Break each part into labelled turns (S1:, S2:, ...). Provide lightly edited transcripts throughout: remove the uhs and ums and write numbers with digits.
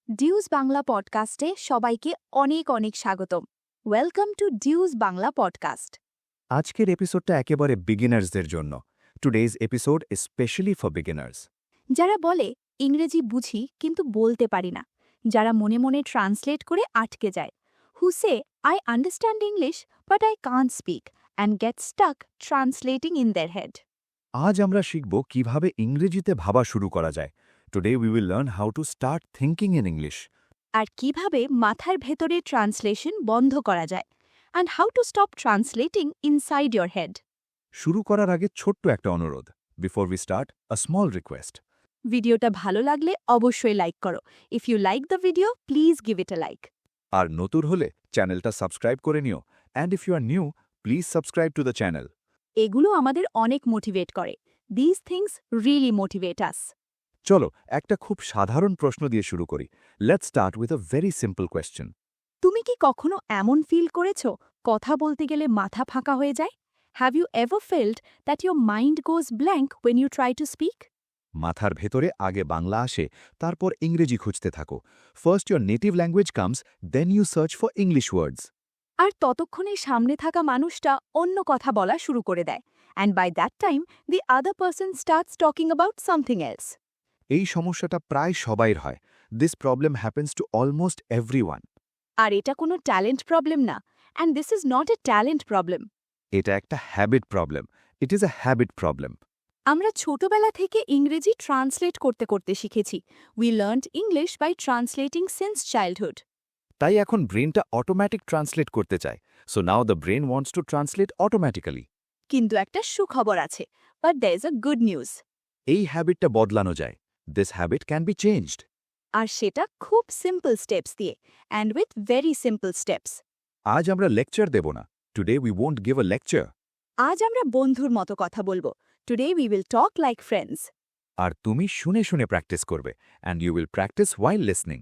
S1: Dues Bangla পডকাস্টে সবাইকে অনেক অনেক স্বাগতম। Welcome to dues Bangla podcast.
S2: আজকের এপিসোডটা একেবারে বিগিনার্সদের জন্য। Today's episode is specially for beginners.
S1: যারা বলে ইংরেজি বুঝি কিন্তু বলতে পারি না, যারা মনে মনে ট্রান্সলেট করে আটকে যায়, who say I understand English but I can't speak and get stuck translating in their head.
S2: আজ আমরা শিখব কিভাবে ইংরেজিতে ভাবা শুরু করা যায়। Today we will learn how to start thinking in English.
S1: আর কিভাবে মাথার ভেতরে ট্রান্সলেশন বন্ধ করা যায়, and how to stop translating inside your head.
S2: শুরু করার আগে ছোট্ট একটা অনুরোধ। Before we start, a small request.
S1: ভিডিওটা ভালো লাগলে অবশ্যই লাইক করো। If you like the video, please give it a like.
S2: আর নতুন হলে চ্যানেলটা সাবস্ক্রাইব করে নিও। And if you are new, please subscribe to the channel.
S1: এগুলো আমাদের অনেক মোটিভেট করে। This things really motivate us.
S2: চলো একটা খুব সাধারণ প্রশ্ন দিয়ে শুরু করি। Let's start with a very simple question.
S1: তুমি কি কখনো এমন ফিল করেছো কথা বলতে গেলে মাথা ফাঁকা হয়ে যায়? Have you ever felt that your mind goes blank when you try to speak?
S2: মাথার ভেতরে আগে বাংলা আসে, তারপর ইংরেজি খুঁজতে থাকো। First your native language comes, then you search for English words.
S1: আর ততক্ষণে সামনে থাকা মানুষটা অন্য কথা বলা শুরু করে দেয়, and by that time the other person starts talking about something else.
S2: এই সমস্যাটা প্রায় সবাইর হয়। This problem happens to almost everyone.
S1: আর এটা কোনো ট্যালেন্ট প্রবলেম না, and this is not a talent problem.
S2: এটা একটা habit problem. It is a habit problem.
S1: আমরা ছোটবেলা থেকে ইংরেজি ট্রান্সলেট করতে করতে শিখেছি। We learned English by translating since childhood.
S2: তাই এখন ব্রেনটা অটোমেটিক ট্রান্সলেট করতে চায়। So now the brain wants to translate automatically.
S1: কিন্তু একটা সুখবর আছে, but there is a good news.
S2: এই হ্যাবিটটা বদলানো যায়। This habit can be changed.
S1: আর সেটা খুব সিম্পল স্টেপস দিয়ে, and with very simple steps.
S2: আজ আমরা লেকচার দেব না। Today we won't give a lecture.
S1: আজ আমরা বন্ধুর মতো কথা বলবো। Today we will talk like friends.
S2: আর তুমি শুনে শুনে প্র্যাকটিস করবে। And you will practice while listening.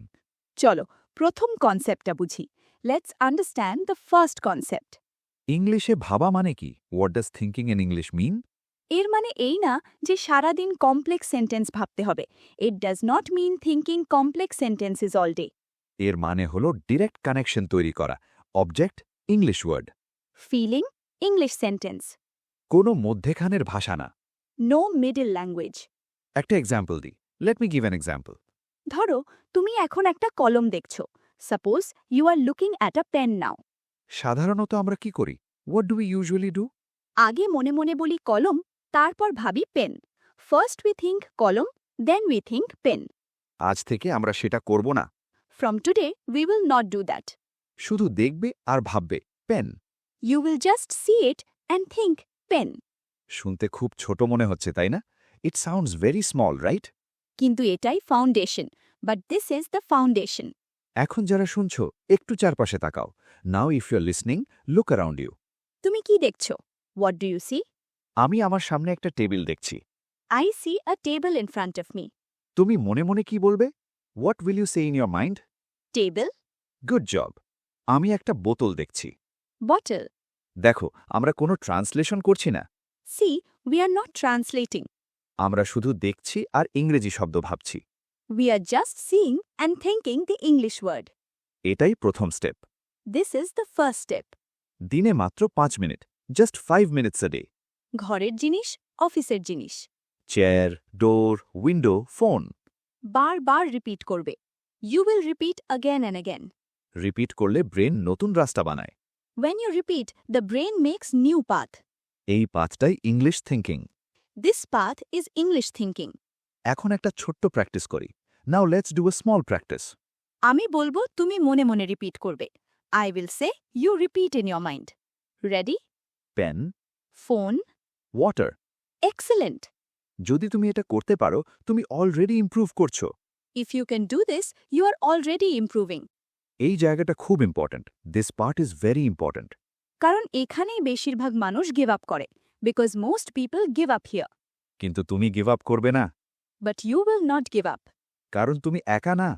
S1: চলো প্রথম কনসেপ্টটা বুঝি। Let's understand the first concept.
S2: ইংলিশে ভাবা মানে কি? What does thinking in English mean?
S1: এর মানে এই না যে সারাদিন কমপ্লেক্স সেন্টেন্স ভাবতে হবে। It does not mean thinking complex sentences all day.
S2: এর মানে হলো ডিরেক্ট কানেকশন তৈরি করা। Object English word.
S1: Feeling English sentence.
S2: কোনো মধ্যেখানের ভাষা না।
S1: No middle language.
S2: একটা এক্সাম্পল দিই। Let me give an example.
S1: ধরো তুমি এখন একটা কলম দেখছো। Suppose you are looking at a pen now.
S2: সাধারণত আমরা কি করি? What do we usually do?
S1: আগে মনে মনে বলি কলম, তারপর ভাবি পেন। ফার্স্ট উই থিঙ্ক কলম, দেন উই থিঙ্ক পেন।
S2: আজ থেকে আমরা সেটা করব না।
S1: From today we will not do that.
S2: শুধু দেখবে আর ভাববে pen.
S1: You will just see it and think pen.
S2: শুনতে খুব ছোট মনে হচ্ছে, তাই না? It sounds very small, right?
S1: কিন্তু এটাই foundation, but this is the foundation.
S2: এখন যারা শুনছো, একটু চারপাশে তাকাও। Now if you are listening, look around you.
S1: তুমি কি দেখছো? What do you see?
S2: আমি আমার সামনে একটা টেবিল দেখছি।
S1: I see a table in front of me.
S2: তুমি মনে মনে কি বলবে? What will you say in your mind?
S1: Table,
S2: good job. আমি একটা বোতল দেখছি।
S1: bottle.
S2: দেখো, আমরা কোনো ট্রান্সলেশন করছি না।
S1: See, we are not translating.
S2: আমরা শুধু দেখছি আর ইংরেজি শব্দ ভাবছি।
S1: We are just seeing and thinking the English word.
S2: এটাই প্রথম step.
S1: This is the first step.
S2: দিনে মাত্র 5 minute, just 5 minutes a day.
S1: ঘরের জিনিস, অফিসের জিনিস।
S2: চেয়ার, ডোর, উইন্ডো, ফোন।
S1: বারবার রিপিট করবে। You will repeat again and again.
S2: Repeat করলে ব্রেন নতুন রাস্তা বানায়।
S1: When you repeat, the brain makes new path.
S2: এই পাথটাই English thinking.
S1: This path is English thinking.
S2: এখন একটা ছোট্ট প্র্যাকটিস করি। Now let's do a small practice.
S1: আমি বলবো, তুমি মনে মনে রিপিট করবে। I will say, you repeat in your mind. Ready?
S2: Pen,
S1: Phone.
S2: Water.
S1: Excellent.
S2: যদি তুমি এটা করতে পারো, তুমি অলরেডি ইমপ্রুভ করছো।
S1: If you can do this, you are already improving.
S2: এই জায়গাটা খুব important. This part is very important.
S1: কারণ এখানেই বেশিরভাগ মানুষ গিভ আপ করে, because most people give up here.
S2: কিন্তু তুমি গিভ আপ করবে না।
S1: But you will not give up,
S2: কারণ তুমি একা না।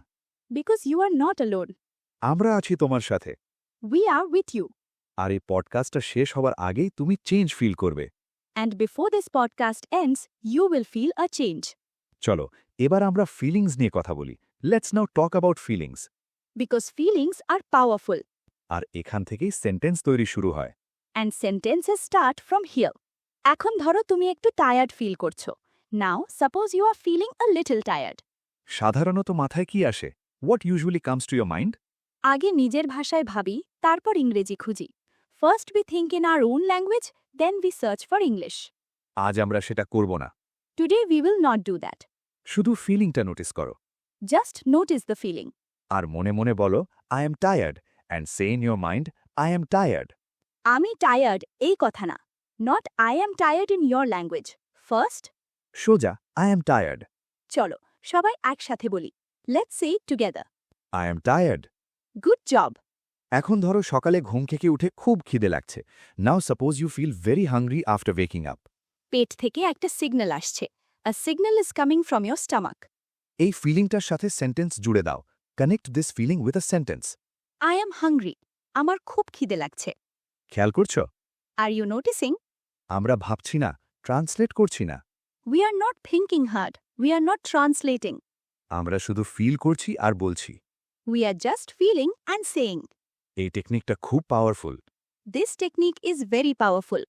S1: Because you are not alone.
S2: আমরা আছি তোমার সাথে।
S1: We are with you.
S2: আর এই পডকাস্টটা শেষ হওয়ার আগেই তুমি চেঞ্জ ফিল করবে।
S1: And before this podcast ends, you will feel a change.
S2: চলো এবার আমরা ফিলিংস নিয়ে কথা বলি। Let's now talk about feelings.
S1: Because feelings are powerful,
S2: আর এখান থেকেই সেন্টেন্স তৈরি শুরু হয়।
S1: and sentences start from here. এখন ধরো তুমি একটু টায়ার্ড ফিল করছো। Now, suppose you are feeling a little tired.
S2: সাধারণত মাথায় কি আসে? What usually comes to your mind?
S1: আগে নিজের ভাষায় ভাবি, তারপর ইংরেজি খুঁজি। First we think in our own language, then we search for English.
S2: আজ আমরা সেটা করব না।
S1: Today we will not do that.
S2: শুধু ফিলিংটা নোটিস করো।
S1: Just notice the feeling.
S2: আর মনে মনে বলো, I am tired, and say in your mind, I am tired.
S1: আমি টায়ার্ড এই কথা না। Not I am tired in your language. First,
S2: সোজা, I am tired.
S1: চলো সবাই একসাথে বলি। Let's say it together.
S2: I am tired.
S1: Good job.
S2: এখন ধরো সকালে ঘুম থেকে উঠে খুব খিদে লাগছে। Now suppose you feel very hungry after waking up.
S1: পেট থেকে একটা সিগন্যাল আসছে। A signal is coming from your stomach.
S2: এই ফিলিংটার সাথে সেন্টেন্স জুড়ে দাও। Connect this feeling with a sentence.
S1: I am hungry. আমার খুব খিদে লাগছে।
S2: খেয়াল করছো?
S1: Are you noticing?
S2: আমরা ভাবছি না, ট্রান্সলেট করছি না।
S1: We are not thinking hard. We are not translating.
S2: আমরা শুধু ফিল করছি আর বলছি।
S1: We are just feeling and saying.
S2: এই টেকনিকটা খুব powerful.
S1: This technique is very powerful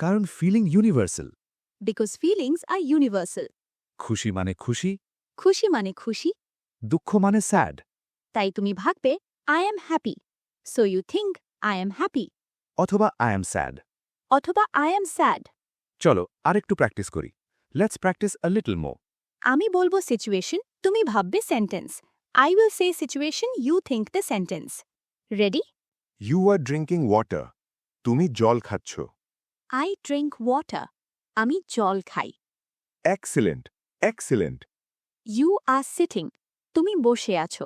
S2: কারণ feeling universal.
S1: because feelings are universal.
S2: খুশি মানে খুশি,
S1: খুশি মানে খুশি,
S2: দুঃখ মানে স্যাড।
S1: তাই তুমি ভাববে I am happy. So you think I am happy.
S2: অথবা I am sad.
S1: অথবা I am sad.
S2: চলো আরেকটু প্র্যাকটিস করি। Let's practice a little more.
S1: আমি বলবো সিচুয়েশন, তুমি ভাববে sentence. I will say situation, you think the sentence. Ready?
S3: You are drinking water. তুমি জল খাচ্ছ।
S1: I drink water. আমি জল খাই।
S3: Excellent. Excellent.
S1: You are sitting. তুমি বসে আছো।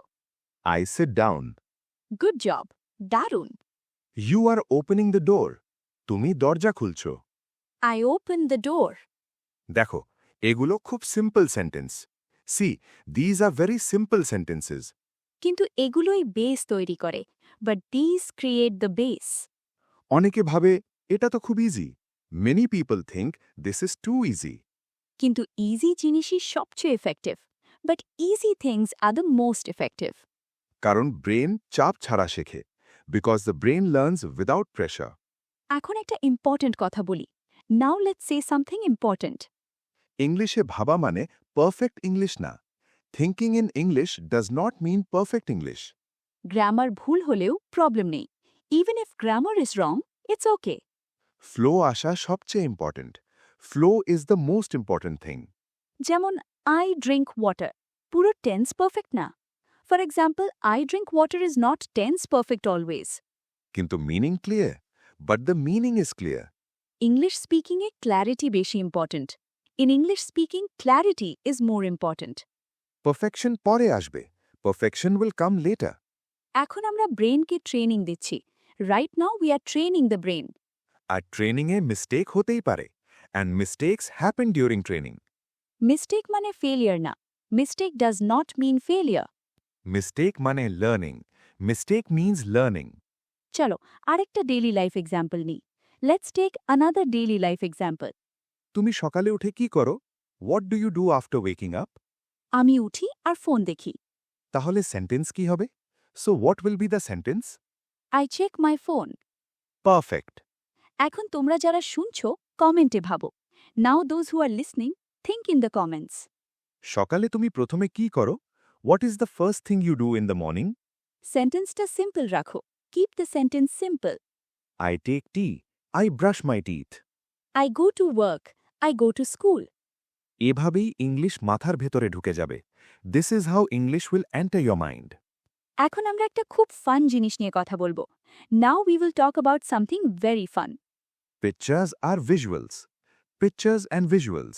S3: I sit down.
S1: Good job. দারুণ।
S3: You are opening the door. তুমি দরজা খুলছো।
S1: I open the door.
S3: দেখো, এগুলো খুব simple sentence. See, these are very simple sentences.
S1: কিন্তু এগুলোই বেস তৈরি করে। But these create the base.
S3: অনেকে ভাবে এটা তো খুব easy. Many people think this is too easy.
S1: কিন্তু ইজি জিনিসই সবচেয়ে effective. But easy things are the most effective.
S3: কারণ ব্রেন চাপ ছাড়া শেখে। Because the brain learns without pressure.
S1: এখন একটা ইম্পর্ট্যান্ট কথা বলি। Now let's say something important.
S3: ইংলিশে ভাবা মানে পারফেক্ট ইংলিশ না। Thinking in English does not mean perfect English.
S1: Grammar ভুল হলেও প্রবলেম নেই। Even if grammar is wrong, it's okay.
S3: Flow আসা সবচেয়ে important. Flow is the most important thing.
S1: যেমন I drink water. পুরো টেন্স পারফেক্ট না। For example, I drink water is not tense perfect always.
S3: কিন্তু meaning clear, but the meaning is clear.
S1: ইংলিশ স্পিকিংয়ে clarity বেশি important. In English speaking, clarity is more important.
S3: Perfection পরে আসবে। Perfection will come later.
S1: এখন আমরা ব্রেনকে training দিচ্ছি। Right now we are training the brain.
S3: আর ট্রেনিংয়ে মিস্টেক হতেই পারে। And mistakes happen during training.
S1: Mistake মানে ফেলিয়ার না। Mistake does not mean failure.
S3: Mistake মানে লার্নিং। Mistake means learning.
S1: চলো আরেকটা ডেইলি লাইফ এক্সাম্পল নিই। Let's take another daily life example.
S3: তুমি সকালে উঠে কি করো? What do you do after waking up?
S1: আমি উঠি আর ফোন দেখি।
S3: তাহলে সেন্টেন্স কি হবে? So what will be the sentence?
S1: I check my phone.
S3: Perfect.
S1: এখন তোমরা যারা শুনছো কমেন্টে ভাবো। Now those who are listening, think in the comments.
S3: সকালে তুমি প্রথমে কি করো? What is the first thing you do in the morning?
S1: সেন্টেন্সটা সিম্পল রাখো। Keep the sentence simple.
S3: I take tea. I brush my teeth.
S1: I go to work. I go to school.
S3: এভাবেই English মাথার ভেতরে ঢুকে যাবে। This is how English will enter your mind.
S1: এখন আমরা একটা খুব ফান জিনিস নিয়ে কথা বলবো। Now we will talk about something very fun.
S3: Pictures are visuals. Pictures and visuals.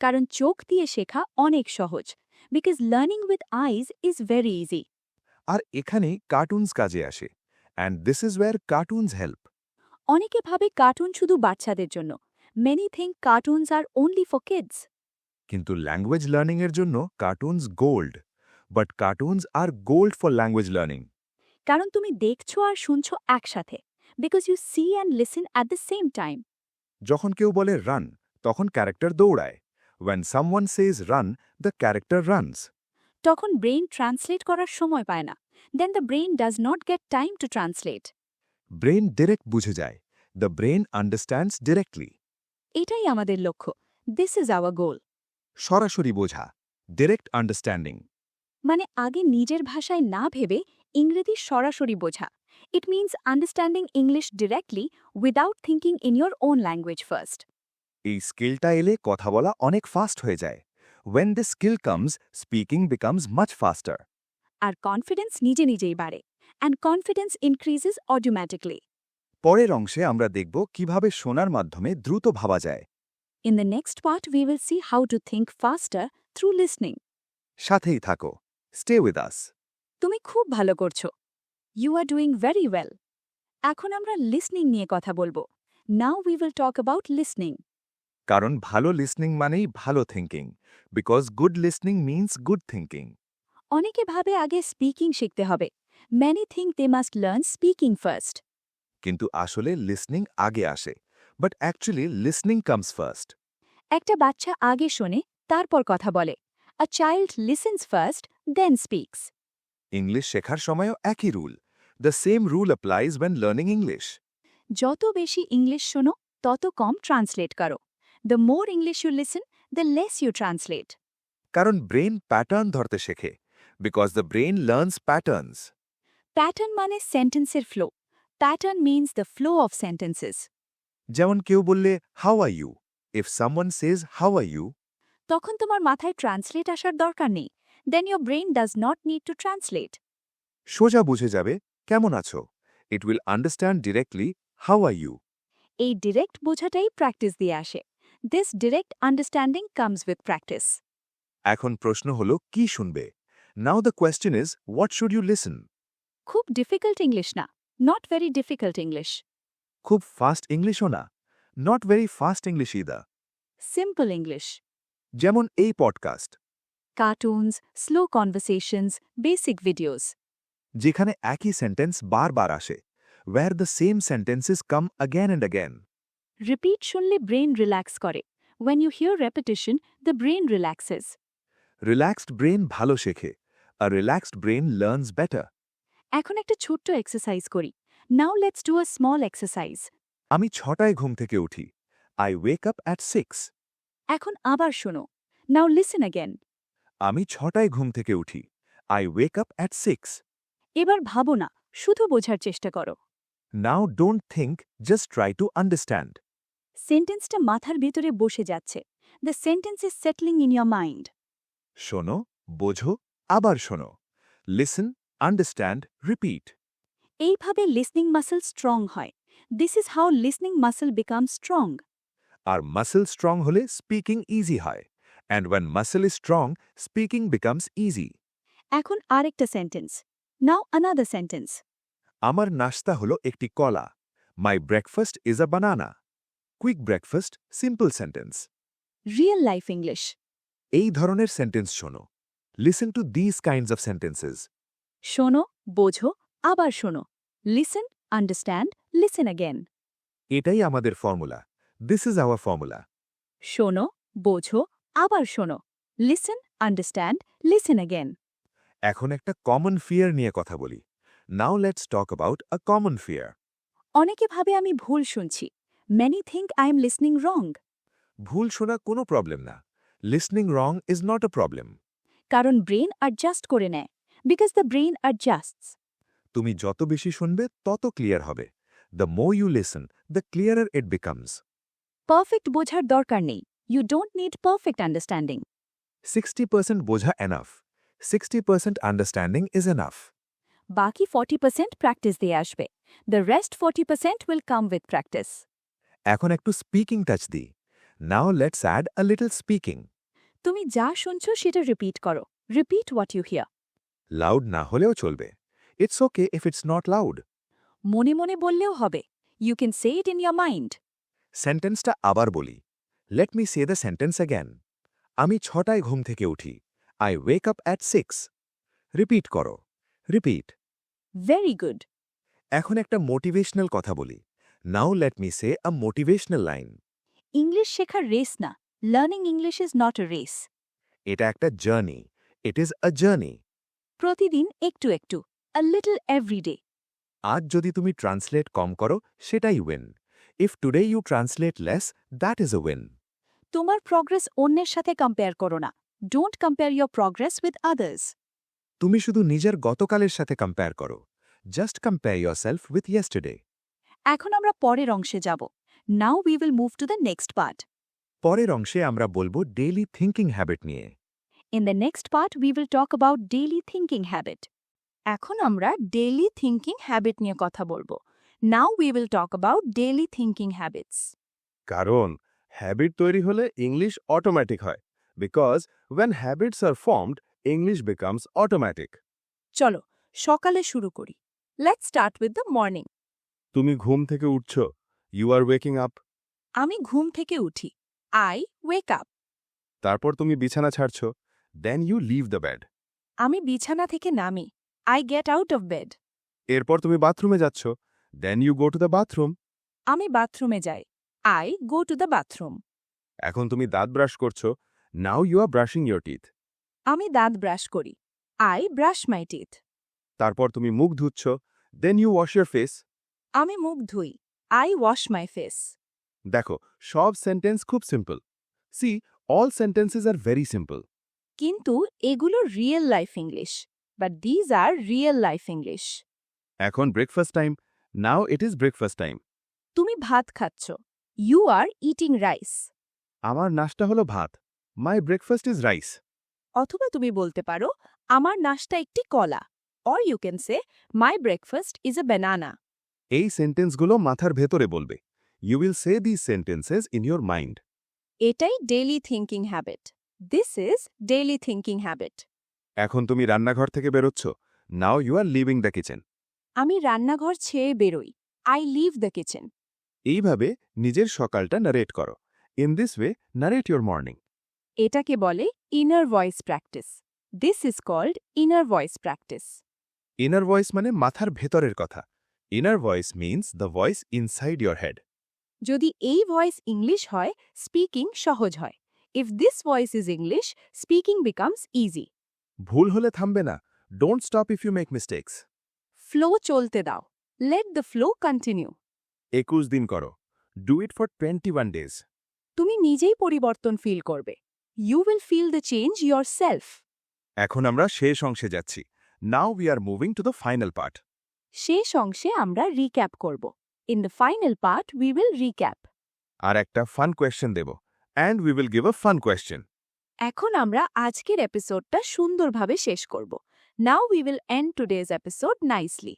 S1: কারণ চোখ দিয়ে শেখা অনেক সহজ। Because learning with eyes is very easy.
S3: আর এখানে কার্টুনস কাজে আসে। And this is where cartoons help.
S1: অনেকে ভাবে কার্টুন শুধু বাচ্চাদের জন্য। Many think cartoons are only for kids.
S3: কিন্তু ল্যাঙ্গুয়েজ লার্নিং এর জন্য cartoons gold. But cartoons are gold for language learning.
S1: কারণ তুমি দেখছো আর শুনছো একসাথে। Because you see and listen at the same time.
S3: যখন কেউ বলে রান, তখন ক্যারেক্টার দৌড়ায়। When someone says run, the character runs.
S1: তখন ব্রেইন ট্রান্সলেট করার সময় পায় না। Then the brain does not get time to translate.
S3: Brain direct বুঝে যায়। The brain understands directly.
S1: এটাই আমাদের লক্ষ্য। This is our goal.
S3: সরাসরি বোঝা, ডিরেক্ট আন্ডারস্ট্যান্ডিং।
S1: মানে আগে নিজের ভাষায় না ভেবে ইংরেজি সরাসরি বোঝা। It means understanding English directly without thinking in your own language first.
S3: এই স্কিলটা এলে কথা বলা অনেক ফাস্ট হয়ে যায়। When this skill comes, speaking becomes much faster.
S1: R confidence নিজে নিজেই বাড়ে। And confidence increases automatically.
S3: পরের অংশে আমরা দেখব কিভাবে শোনার মাধ্যমে দ্রুত ভাবা যায়।
S1: In the next part, we will see how to think faster through listening.
S3: সাথেই থাকো। Stay with us.
S1: তুমি খুব ভালো করছো। You are doing very well. এখন আমরা লিসনিং নিয়ে কথা বলবো। Now we will talk about listening.
S3: কারণ ভালো লিসনিং মানেই ভালো thinking. Because good listening means good thinking.
S1: অনেকে ভাবে আগে স্পিকিং শিখতে হবে। Many think they must learn speaking first.
S3: কিন্তু আসলে লিসনিং আগে আসে। But actually listening comes first.
S1: একটা বাচ্চা আগে শোনে, তারপর কথা বলে। A child listens first, then speaks.
S3: English শেখার সময়ও একই rule. The same rule applies when learning English.
S1: যত বেশি ইংলিশ শোনো, তত কম ট্রান্সলেট করো। The more English you listen, the less you translate.
S3: কারণ ব্রেন প্যাটার্ন ধরতে শেখে। Because the brain learns patterns.
S1: Pattern মানে সেন্টেন্সের flow. Pattern means the flow of sentences.
S3: যেমন কেউ বললে how are you. If someone says how are you,
S1: তখন তোমার মাথায় ট্রান্সলেট আসার দরকার নেই। Then your brain does not need to translate.
S3: সোজা বুঝে যাবে কেমন আছো। It will understand directly how are you.
S1: এই ডিরেক্ট বোঝাটাই প্র্যাকটিস দিয়ে আসে। This direct understanding comes with practice.
S3: এখন প্রশ্ন হলো কি শুনবে। Now the question is what should you listen?
S1: খুব ডিফিকাল্ট ইংলিশ না, নট ভেরি ডিফিকাল্ট ইংলিশ।
S3: খুব ফাস্ট ইংলিশও না, not very fast English either.
S1: Simple English.
S3: যেমন এই podcast,
S1: cartoons, slow conversations, basic videos.
S3: যেখানে একই সেন্টেন্স বারবার আসে, where the same sentences come again and again.
S1: Repeat শুনলে ব্রেন রিল্যাক্স করে। When you hear repetition, the brain relaxes.
S3: Relaxed brain ভালো শেখে। A relaxed brain learns better.
S1: এখন একটা ছোট্ট এক্সারসাইজ করি। Now let's do a small exercise.
S3: আমি 6টায় ঘুম থেকে উঠি। I wake up at 6.
S1: এখন আবার শোনো। Now listen again.
S3: আমি 6টায় ঘুম থেকে উঠি। I wake up at 6.
S1: এবার ভাবো না, শুধু বোঝার চেষ্টা করো।
S3: Now don't think, just try to understand.
S1: সেন্টেন্সটা মাথার ভেতরে বসে যাচ্ছে। The sentence is settling in your mind.
S3: শোনো, বোঝো, আবার শোনো। Listen, understand, repeat.
S1: এইভাবে লিসনিং মাসল স্ট্রং হয়। This is how listening muscle becomes strong.
S3: আর মাসল স্ট্রং হলে স্পিকিং ইজি হয়। And when muscle is strong, speaking becomes easy.
S1: এখন আরেকটা সেন্টেন্স। Now another sentence.
S3: আমার নাস্তা হলো একটি কলা। My breakfast is a banana. Quick breakfast, simple sentence.
S1: Real life English.
S3: এই ধরনের সেন্টেন্স শোনো। Listen to these kinds of sentences.
S1: শোনো, বোঝো, আবার শোনো। Listen, understand, listen again.
S3: এটাই আমাদের formula. This is our formula.
S1: শোনো, বোঝো, আবার শোনো। Listen, understand, listen again.
S3: এখন একটা কমন ফিয়ার নিয়ে কথা বলি। Now let's talk about a common fear.
S1: অনেকে ভাবে আমি ভুল শুনছি। Many think I am listening wrong.
S3: ভুল শোনা কোনো প্রবলেম না। Listening wrong is not a problem.
S1: কারণ ব্রেন অ্যাডজাস্ট করে নেয়। Because the brain adjusts.
S3: তুমি যত বেশি শুনবে তত ক্লিয়ার হবে। The more you listen, the clearer it becomes.
S1: Perfect বোঝার দরকার নেই। You don't need perfect understanding.
S3: 60% বোঝা enough. 60% understanding is enough.
S1: বাকি 40% প্র্যাকটিস দিয়ে আসবে। The rest 40% will come with practice.
S3: এখন একটু স্পিকিং টাচ দিই। Now let's add a little speaking.
S1: তুমি যা শুনছো সেটা রিপিট করো। Repeat what you hear.
S3: Loud না হলেও চলবে। It's okay if it's not loud.
S1: মনে মনে বললেও হবে। You can say it in your mind.
S3: সেন্টেন্সটা আবার বলি। Let me say the sentence again. আমি 6টায় ঘুম থেকে উঠি। I wake up at 6. Repeat করো। রিপিট।
S1: Very good.
S3: এখন একটা মোটিভেশনাল কথা বলি। Now let me say a motivational line.
S1: English শেখার রেস না। Learning English is not a race.
S3: এটা একটা journey. It is a journey.
S1: প্রতিদিন একটু একটু, a little every day.
S3: আজ যদি তুমি ট্রান্সলেট কম করো সেটাই win. If today you translate less, that is a win.
S1: তোমার প্রগ্রেস অন্যের সাথে কম্পেয়ার করো না। Don't compare your progress with others.
S3: তুমি শুধু নিজের গতকালের সাথে কম্পেয়ার করো। Just compare yourself with yesterday.
S1: এখন আমরা পরের অংশে যাব। Now we will move to the next part.
S3: পরের অংশে আমরা বলবো ডেইলি থিঙ্কিং হ্যাবিট নিয়ে।
S1: In the next part we will talk about daily thinking habit. এখন আমরা ডেইলি থিঙ্কিং হ্যাবিট নিয়ে কথা বলবো। Now we will talk about daily thinking habits.
S4: কারণ হ্যাবিট তৈরি হলে ইংলিশ অটোমেটিক হয়, because when habits are formed English becomes automatic.
S1: চলো সকালে শুরু করি। Let's start with the morning.
S4: তুমি ঘুম থেকে উঠছ, ইউ আর ওয়েকিং আপ।
S1: আমি ঘুম থেকে উঠি, আই ওয়েক আপ।
S4: তারপর তুমি বিছানা ছাড়ছ, then you leave the bed.
S1: আমি বিছানা থেকে নামি, I get out of bed.
S4: এরপর তুমি বাথরুমে যাচ্ছ, then you go to the bathroom.
S1: আমি বাথরুমে যাই, I go to the bathroom.
S4: এখন তুমি দাঁত ব্রাশ করছো, now you are brushing your teeth.
S1: আমি দাঁত ব্রাশ করি, আই ব্রাশ মাই টিথ।
S4: তারপর তুমি মুখ ধুচ্ছ, then you wash your face.
S1: আমি মুখ ধুই, আই ওয়াশ মাই ফেস।
S4: দেখো, সব সেন্টেন্স খুব simple. See, all sentences are very simple.
S1: কিন্তু এগুলো real life English, but these are real life English.
S4: এখন breakfast time, now it is breakfast time.
S1: তুমি ভাত খাচ্ছ, ইউ আর ইটিং রাইস।
S4: আমার নাশতা হলো ভাত, মাই ব্রেকফাস্ট ইজ রাইস।
S1: অথবা তুমি বলতে পারো, আমার নাশতা একটি কলা। Or you can say, my breakfast is a banana.
S4: এই সেন্টেন্সগুলো মাথার ভেতরে বলবে। You will say this sentences in your mind.
S1: এটাই daily thinking habit. This is daily thinking habit.
S4: এখন তুমি রান্নাঘর থেকে বেরোচ্ছ, now you are leaving the kitchen.
S1: আমি রান্নাঘর ছেড়ে বেরোই, আই লিভ দ্য কিচেন।
S4: এইভাবে নিজের সকালটা নারেট করো। In this way narrate your morning.
S1: এটাকে বলে inner voice practice. This is called inner voice practice.
S4: Inner voice মানে মাথার ভেতরের কথা। Inner voice means the voice inside your head.
S1: যদি এই ভয়েস ইংলিশ হয়, স্পিকিং সহজ হয়। If this voice is English, speaking becomes easy.
S4: ভুল হলে থামবে না। Don't stop if you make mistakes.
S1: Flow চলতে দাও, লেট দ্য ফ্লো কন্টিনিউ।
S4: 21 দিন করো। Do it for 21 days.
S1: তুমি নিজেই পরিবর্তন ফিল করবে। You will feel the change yourself.
S4: এখন আমরা শেষ অংশে যাচ্ছি। Now we are moving to the final part.
S1: শেষ অংশে আমরা রিক্যাপ করব। In the final part we will recap.
S4: আর একটা ফান কোয়েশ্চেন দেব, and we will give a fun question.
S1: এখন আমরা আজকের এপিসোডটা সুন্দরভাবে শেষ করব। Now we will end today's episode nicely.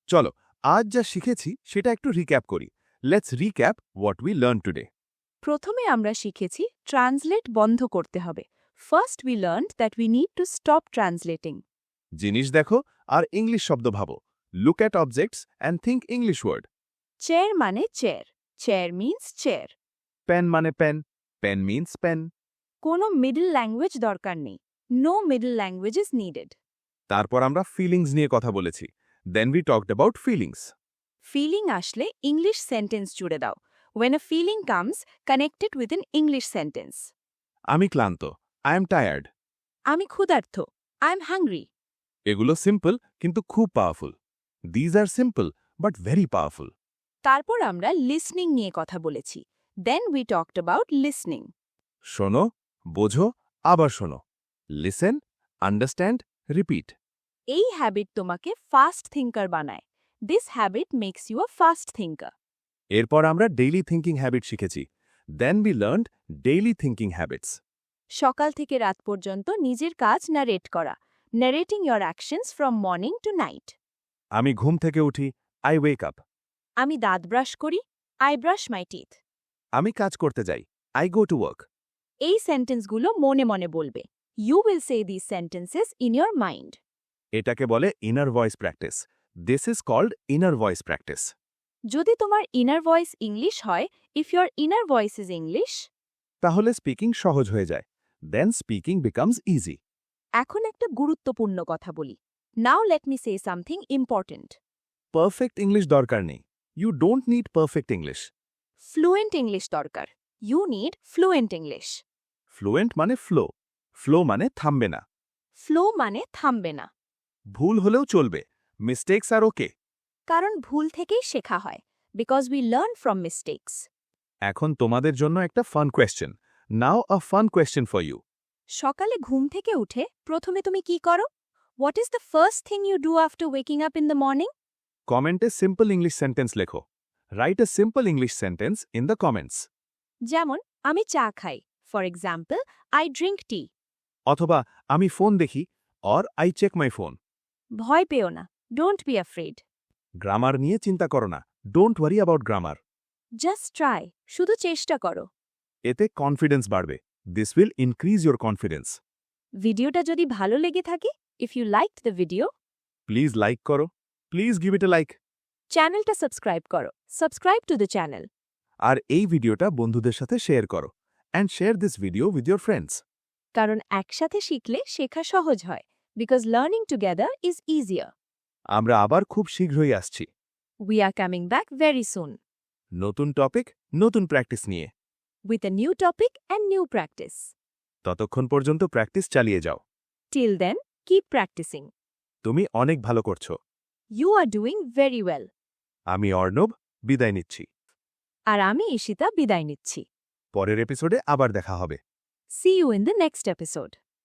S4: চলো, আজ যা শিখেছি সেটা একটু রিক্যাপ করি। Let's recap what we learn today.
S1: প্রথমে আমরা শিখেছি ট্রান্সলেট বন্ধ করতে হবে। First we learned that we need to stop translating.
S4: জিনিস দেখো আর ইংলিশ শব্দ ভাবো। Look at objects and think English word.
S1: Chair মানে chair, chair means chair.
S4: Pen মানে পেন, পেন মিন্স পেন।
S1: কোনো মিডল ল্যাঙ্গুয়েজ দরকার নেই। No middle language is needed.
S4: তারপর আমরা ফিলিংস নিয়ে কথা বলেছি। দেন we talked about feelings.
S1: Feeling আসলে ইংলিশ সেন্টেন্স জুড়ে দাও। When a feeling comes, connect it with an English sentence.
S4: আমি ক্লান্ত, আই এম টায়ার্ড।
S1: আমি ক্ষুধার্ত, I am hungry.
S4: এগুলো সিম্পল কিন্তু খুব powerful. These are simple but very powerful.
S1: তারপর আমরা লিসনিং নিয়ে কথা বলেছি। Then we talked about listening.
S4: শোনো, বোঝো, আবার শোনো। Listen, understand, repeat.
S1: এই হ্যাবিট তোমাকে ফাস্ট থিঙ্কার বানায়। This habit makes you a fast thinker.
S4: এরপর আমরা ডেইলি থিঙ্কিং হ্যাবিট শিখেছি। Then we learned daily thinking habits.
S1: সকাল থেকে রাত পর্যন্ত নিজের কাজ নারেট করা। Narrating your actions from morning to night.
S4: আমি ঘুম থেকে উঠি, আই ওয়েক আপ।
S1: আমি দাঁত ব্রাশ করি, I brush my teeth.
S4: আমি কাজ করতে যাই, আই গো টু ওয়ার্ক।
S1: এই সেন্টেন্সগুলো মনে মনে বলবে। You will say these sentences in your mind.
S4: এটাকে বলে inner voice practice. This is called inner voice practice.
S1: যদি তোমার ইনার ভয়েস ইংলিশ হয়, if your inner voice is English,
S4: তাহলে স্পিকিং সহজ হয়ে যায়। Then speaking becomes easy.
S1: এখন একটা গুরুত্বপূর্ণ কথা বলি। Now let me say something important.
S4: Perfect English দরকার নেই। You don't need perfect English.
S1: Fluent English দরকার। You need fluent English.
S4: Fluent মানে ফ্লো। ফ্লো মানে থামবে না।
S1: ফ্লো মানে থামবে না
S4: ভুল হলেও চলবে মিস্টেকস আর ওকে
S1: কারণ ভুল থেকেই শেখা হয় because we learn from mistakes
S4: এখন তোমাদের জন্য একটা fun question now a fun question for you
S1: সকালে ঘুম থেকে উঠে প্রথমে তুমি কি করো what is the first thing you do after waking up in the morning
S4: কমেন্টে সিম্পল ইংলিশ সেন্টেন্স লেখো write a simple English sentence in the comments
S1: যেমন আমি চা খাই for example I drink tea
S4: অথবা আমি ফোন দেখি or I check my phone
S1: ভয় পেও না ডোন্ট বি অ্যাফ্রেড
S4: গ্রামার নিয়ে চিন্তা করো না don't worry about grammar
S1: just try শুধু চেষ্টা করো
S4: এতে কনফিডেন্স বাড়বে this will increase your confidence
S1: ভিডিওটা যদি ভালো লেগে থাকে if you liked the video
S4: please like করো please give it a like
S1: চ্যানেলটা সাবস্ক্রাইব করো সাবস্ক্রাইব টু দ্য চ্যানেল
S4: আর এই ভিডিওটা বন্ধুদের সাথে শেয়ার করো and share this video with your friends
S1: কারণ একসাথে শিখলে শেখা সহজ হয় because learning together is easier
S4: আমরা আবার খুব শীঘ্রই আসছি
S1: we are coming back very soon
S4: নতুন টপিক নতুন প্র্যাকটিস নিয়ে
S1: with a new topic and new practice.
S4: ততক্ষণ পর্যন্ত প্র্যাকটিস চালিয়ে যাও
S1: Till then, keep practicing.
S4: তুমি অনেক ভালো করছো
S1: You are doing very well.
S4: আমি অর্ণব বিদায় নিচ্ছি
S1: আর আমি ঈশিতা বিদায় নিচ্ছি
S4: পরের এপিসোডে আবার দেখা হবে
S1: See you in the next episode.